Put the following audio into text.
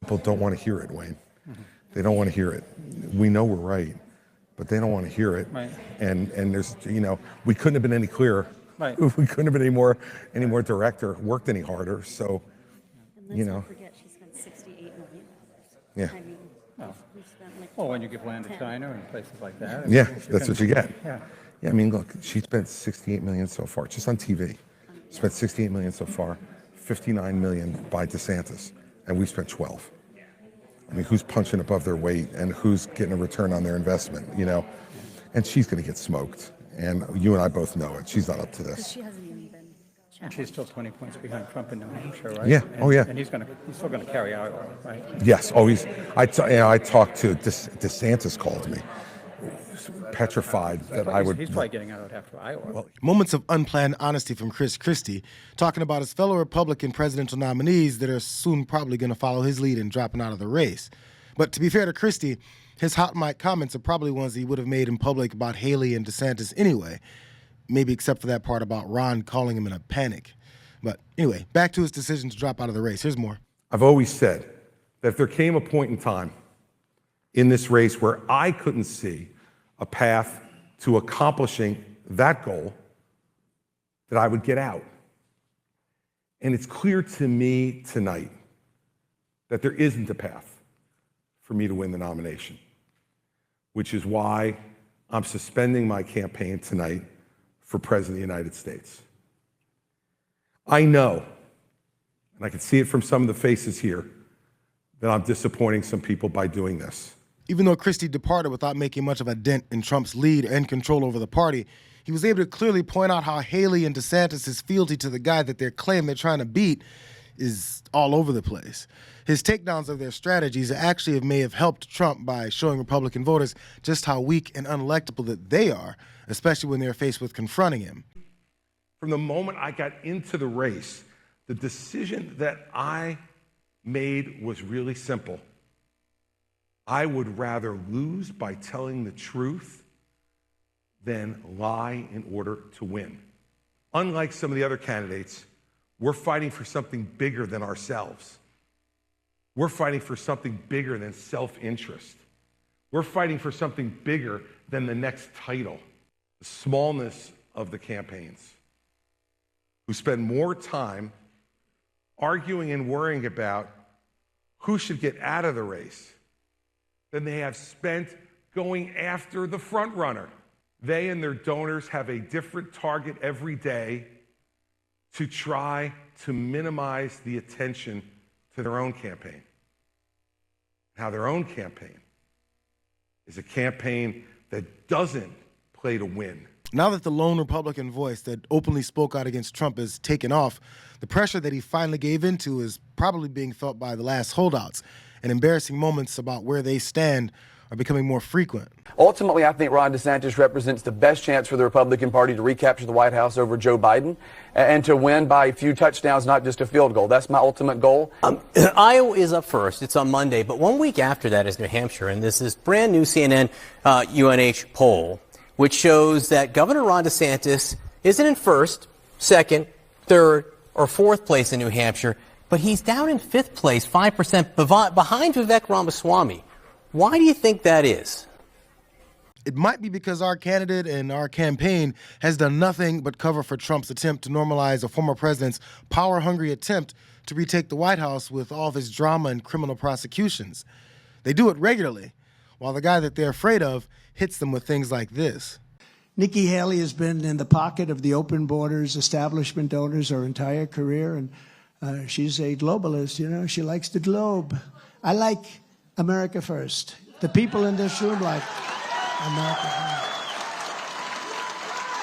people don't want to hear it, Wayne. They don't want to hear it. We know we're right, but they don't want to hear it. Right. And there's, we couldn't have been any clearer. Right. We couldn't have been any more direct or worked any harder. So, and let's not forget she spent $68 million. Yeah. I mean, we spent like Well, when you give land to China and places like that. Yeah, that's what you get. Yeah. Yeah, I mean, look, she spent $68 million so far, just on TV. Spent $68 million so far, $59 million by DeSantis, and we spent 12. I mean, who's punching above their weight and who's getting a return on their investment, And she's going to get smoked, and you and I both know it. She's not up to this. she hasn't even been And she's still 20 points behind Trump in New Hampshire, right? Yeah. And, Oh, yeah. And he's still going to carry Iowa, right? Yes, always. I talked to DeSantis called me, petrified that I would. He's probably getting out after Iowa. Well, moments of unplanned honesty from Christie, talking about his fellow Republican presidential nominees that are soon probably going to follow his lead and dropping out of the race. But to be fair to Christie, his hot mic comments are probably ones he would have made in public about Haley and DeSantis anyway, maybe except for that part about Ron calling him in a panic. But anyway, back to his decision to drop out of the race. Here's more. I've always said that if there came a point in time in this race where I couldn't see a path to accomplishing that goal, that I would get out. And it's clear to me tonight that there isn't a path for me to win the nomination, which is why I'm suspending my campaign tonight for President of the United States. I know, and I can see it from some of the faces here, that I'm disappointing some people by doing this. Even though Christie departed without making much of a dent in Trump's lead and control over the party, he was able to clearly point out how Haley and DeSantis' fealty to the guy that they're trying to beat is all over the place. His takedowns of their strategies actually may have helped Trump by showing Republican voters just how weak and unelectable that they are, especially when they're faced with confronting him. From the moment I got into the race, the decision that I made was really simple. I would rather lose by telling the truth than lie in order to win. Unlike some of the other candidates, we're fighting for something bigger than ourselves. We're fighting for something bigger than self-interest. We're fighting for something bigger than the next title. The smallness of the campaigns, who spend more time arguing and worrying about who should get out of the race than they have spent going after the front runner. They and their donors have a different target every day to try to minimize the attention to their own campaign. Now, their own campaign is a campaign that doesn't play to win. Now that the lone Republican voice that openly spoke out against Trump is taken off, the pressure that he finally gave into is probably being felt by the last holdouts, and embarrassing moments about where they stand are becoming more frequent. Ultimately, I think Ron DeSantis represents the best chance for the Republican Party to recapture the White House over Joe Biden and to win by a few touchdowns, not just a field goal. That's my ultimate goal. Iowa is up first. It's on Monday. But 1 week after that is New Hampshire. And this is brand new CNN UNH poll, which shows that Governor Ron DeSantis isn't in first, second, third, or fourth place in New Hampshire, but he's down in fifth place, 5% behind Vivek Ramaswamy. Why do you think that is? It might be because our candidate and our campaign has done nothing but cover for Trump's attempt to normalize a former president's power-hungry attempt to retake the White House with all of his drama and criminal prosecutions. They do it regularly, while the guy that they're afraid of hits them with things like this. Nikki Haley has been in the pocket of the open borders establishment donors her entire career, and she's a globalist, She likes the globe. I like America first. The people in this room like America first.